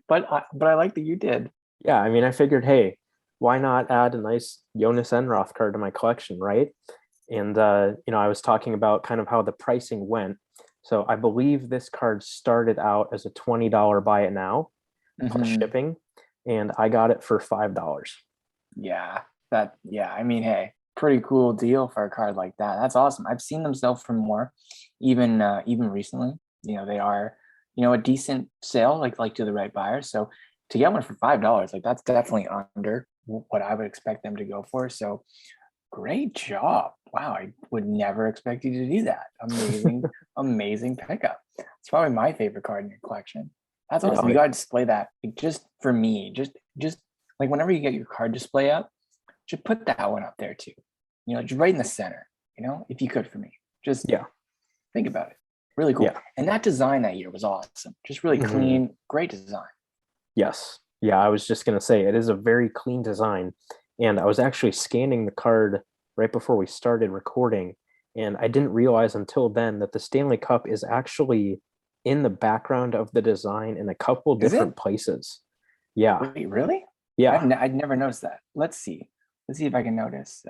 but I like that you did. Yeah, I mean, I figured, hey, why not add a nice Jonas Enroth card to my collection, right? And I was talking about kind of how the pricing went. So I believe this card started out as a $20 buy it now plus shipping, and I got it for $5. Yeah, I mean, hey, pretty cool deal for a card like that. That's awesome. I've seen them sell for more, even recently. They are, a decent sale, like to the right buyer. So to get one for $5, like that's definitely under what I would expect them to go for. So great job. Wow, I would never expect you to do that. Amazing, amazing pickup. It's probably my favorite card in your collection. That's awesome. You got to display that, like, just for me. Just like whenever you get your card display up, just put that one up there too. Just right in the center. If you could for me, just think about it. Really cool. Yeah. And that design that year was awesome. Just really clean, great design. Yes. Yeah, I was just gonna say it is a very clean design. And I was actually scanning the card right before we started recording, and I didn't realize until then that the Stanley Cup is actually in the background of the design in a couple different places. Yeah. Wait, really? Yeah. I'd never noticed that. Let's see if I can notice.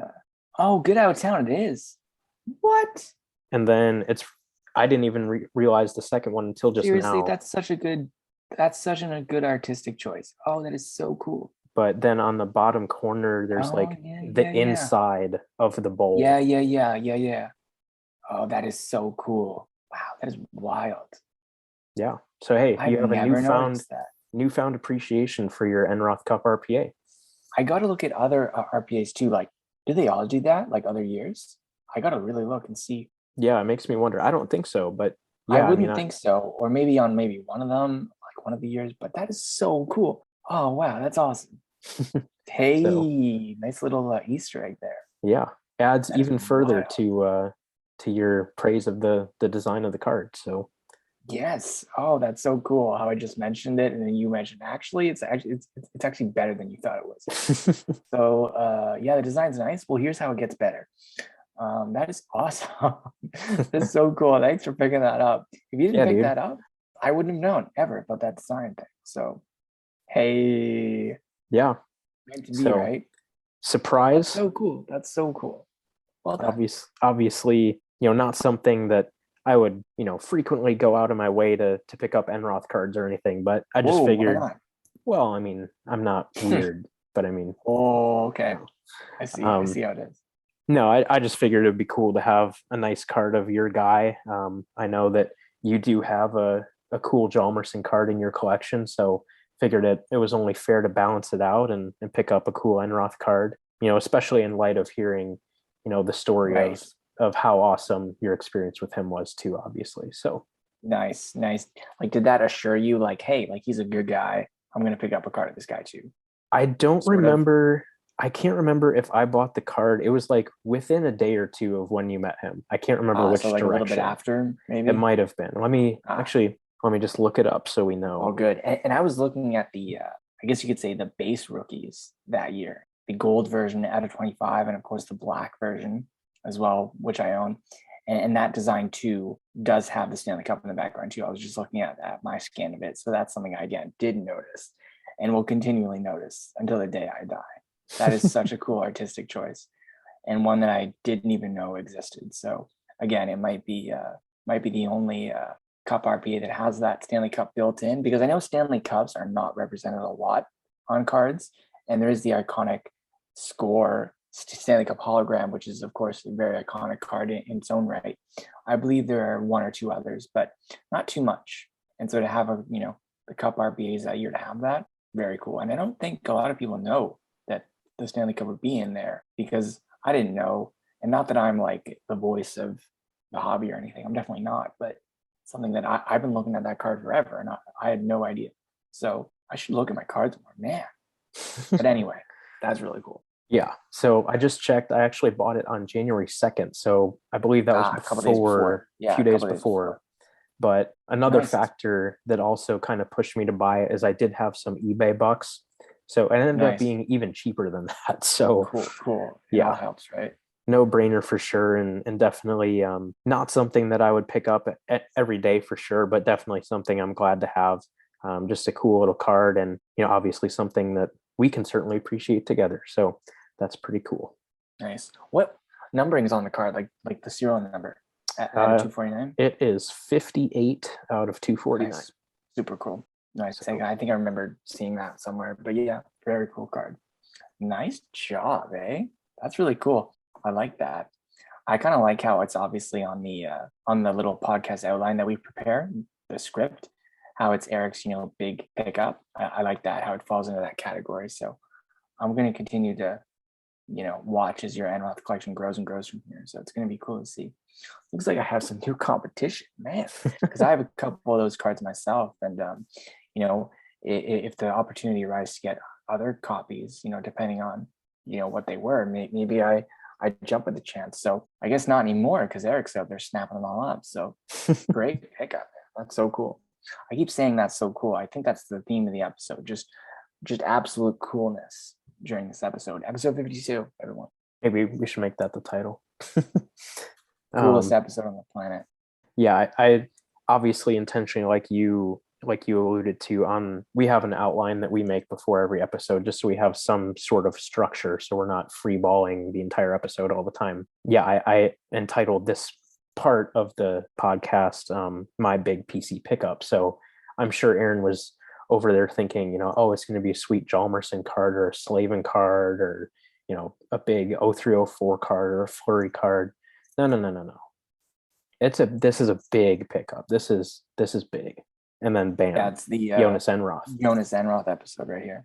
Oh, good out of town it is. What? And then I didn't even realize the second one until just Seriously, now. that's such a good artistic choice. Oh, that is so cool. But then on the bottom corner, there's inside of the bowl. Yeah. Oh, that is so cool. Wow, that is wild. Yeah. So hey, you have a newfound appreciation for your Enroth Cup RPA. I got to look at other RPAs too. Like, do they all do that? Like other years? I got to really look and see. Yeah, it makes me wonder. I don't think so, but yeah, I wouldn't think so. Or maybe on one of them, like one of the years. But that is so cool. Oh wow, that's awesome. Hey, nice little Easter egg there. Yeah, adds even further to your praise of the design of the card. So yes. Oh, that's so cool how I just mentioned it, and then you mentioned it's actually better than you thought it was. So yeah, the design's nice. Well, here's how it gets better. That is awesome. That's so cool. Thanks for picking that up. If you didn't pick that up, I wouldn't have known ever about that design thing. So hey, yeah, meant to be, right? Surprise. That's so cool. Well done. Obviously, not something that I would, frequently go out of my way to pick up Enroth cards or anything, but I just Whoa, why figured, not? well, I mean, I'm not weird, but I mean, Oh, okay. I see. I um, see how it is. no, I just figured it'd be cool to have a nice card of your guy. I know that you do have a cool Jalmerson card in your collection, so figured it was only fair to balance it out and pick up a cool Enroth card, especially in light of hearing, the story of Right. how awesome your experience with him was too, obviously. So Nice, nice. Like, did that assure you, like, hey, like he's a good guy. I'm gonna pick up a card of this guy too. I don't Sort of. remember. I can't remember if I bought the card. It was like within a day or two of when you met him. I can't remember So which like a little bit direction. after, It maybe. might have been. Ah, Let me just look it up so we all know. good. And I was looking at the, I guess you could say the base rookies that year, the gold version out of 25, and of course the black version as well, which I own. And that design too does have the Stanley Cup in the background too. I was just looking at my scan of it. So that's something I, again, did notice and will continually notice until the day I die. That is such a cool artistic choice and one that I didn't even know existed. So again, it might be the only Cup RPA that has that Stanley Cup built in, because I know Stanley Cups are not represented a lot on cards, and there is the iconic score Stanley Cup hologram, which is of course a very iconic card in its own right. I believe there are one or two others, but not too much. And so to have the Cup RPAs that year, to have that, very cool. And I don't think a lot of people know that the Stanley Cup would be in there, because I didn't know. And not that I'm like the voice of the hobby or anything. I'm definitely not, but something that I've been looking at that card forever and I had no idea. So I should look at my cards more, man. But anyway, that's really cool. Yeah. So I just checked. I actually bought it on January 2nd. So I believe that was A couple days before. a Yeah, few a days couple days before. before. But another Nice. factor that also kind of pushed me to buy it is I did have some eBay bucks. So it ended up Nice. being even cheaper than that. So Cool. It all yeah, helps, right? no brainer for sure. And definitely not something that I would pick up every day for sure, but definitely something I'm glad to have. Just a cool little card and, obviously something that we can certainly appreciate together. So that's pretty cool. Nice. What numbering's on the card? Like the serial number out of Uh, 249? it is 58 out of 249. Nice. Super cool. Nice. So I think I remember seeing that somewhere. But yeah, very cool card. Nice job, eh? That's really cool. I like that. I kind of like how it's obviously on the little podcast outline that we prepare, the script, how it's Eric's, big pickup. I like that, how it falls into that category. So I'm going to continue to, watch as your Enroth collection grows and grows from here. So it's going to be cool to see. Looks like I have some new competition, man, because I have a couple of those cards myself. And, if the opportunity arises to get other copies, depending on, what they were, maybe I jump at the chance. So I guess not anymore, because Eric's out there snapping them all up. So great pickup. That's so cool. I keep saying that's so cool. I think that's the theme of the episode. Just absolute coolness during this episode. Episode 52, everyone. maybe we should make that the title. Coolest um, episode on the planet. yeah, I obviously intentionally, like you alluded to, on we have an outline that we make before every episode just so we have some sort of structure so we're not free balling the entire episode all the time. Yeah, I entitled this part of the podcast my big PC pickup. So I'm sure Aaron was over there thinking, oh, it's going to be a sweet Jalmerson card or a Slavin card or, a big 0304 card or a Flurry card. No. This is a big pickup. This is big. And then Yeah, bam, it's the Jonas Enroth. Jonas Enroth episode right here.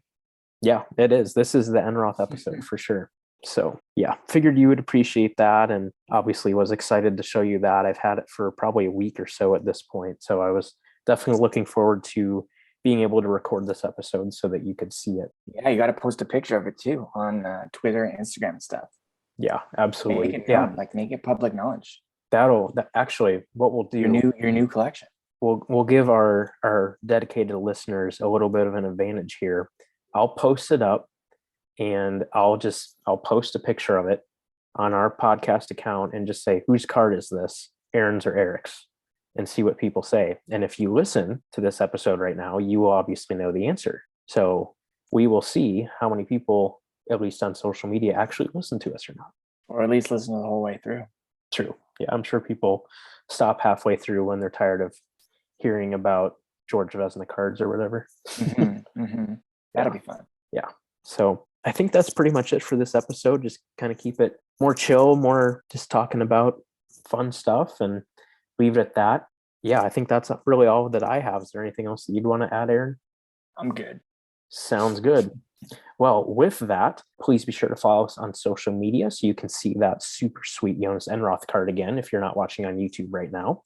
Yeah, it is. This is the Enroth episode for sure. So yeah, figured you would appreciate that, and obviously was excited to show you that. I've had it for probably a week or so at this point, so I was definitely looking forward to being able to record this episode so that you could see it. Yeah, you got to post a picture of it too on Twitter and Instagram and stuff. Yeah, Make absolutely. it Yeah, known, like make it public knowledge. actually what we'll Your do. new collection. We'll give our dedicated listeners a little bit of an advantage here. I'll post it up and I'll post a picture of it on our podcast account and just say, whose card is this, Aaron's or Eric's, and see what people say. And if you listen to this episode right now, you will obviously know the answer. So we will see how many people, at least on social media, actually listen to us or not. Or at least listen to the whole way through. True. Yeah, I'm sure people stop halfway through when they're tired of hearing about George Vezina cards or whatever. That'll be fun. Yeah. So I think that's pretty much it for this episode. Just kind of keep it more chill, more just talking about fun stuff and leave it at that. Yeah, I think that's really all that I have. Is there anything else that you'd want to add, Aaron? I'm good. Sounds good. Well, with that, please be sure to follow us on social media so you can see that super sweet Jonas Enroth card again if you're not watching on YouTube right now.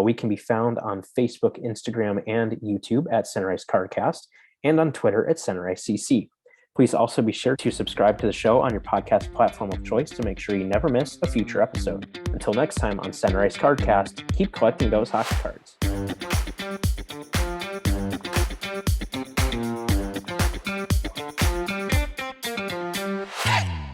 We can be found on Facebook, Instagram, and YouTube at Centerice Cardcast, and on Twitter at CenterIceCC. Please also be sure to subscribe to the show on your podcast platform of choice to make sure you never miss a future episode. Until next time on Centerice Cardcast, keep collecting those hockey cards.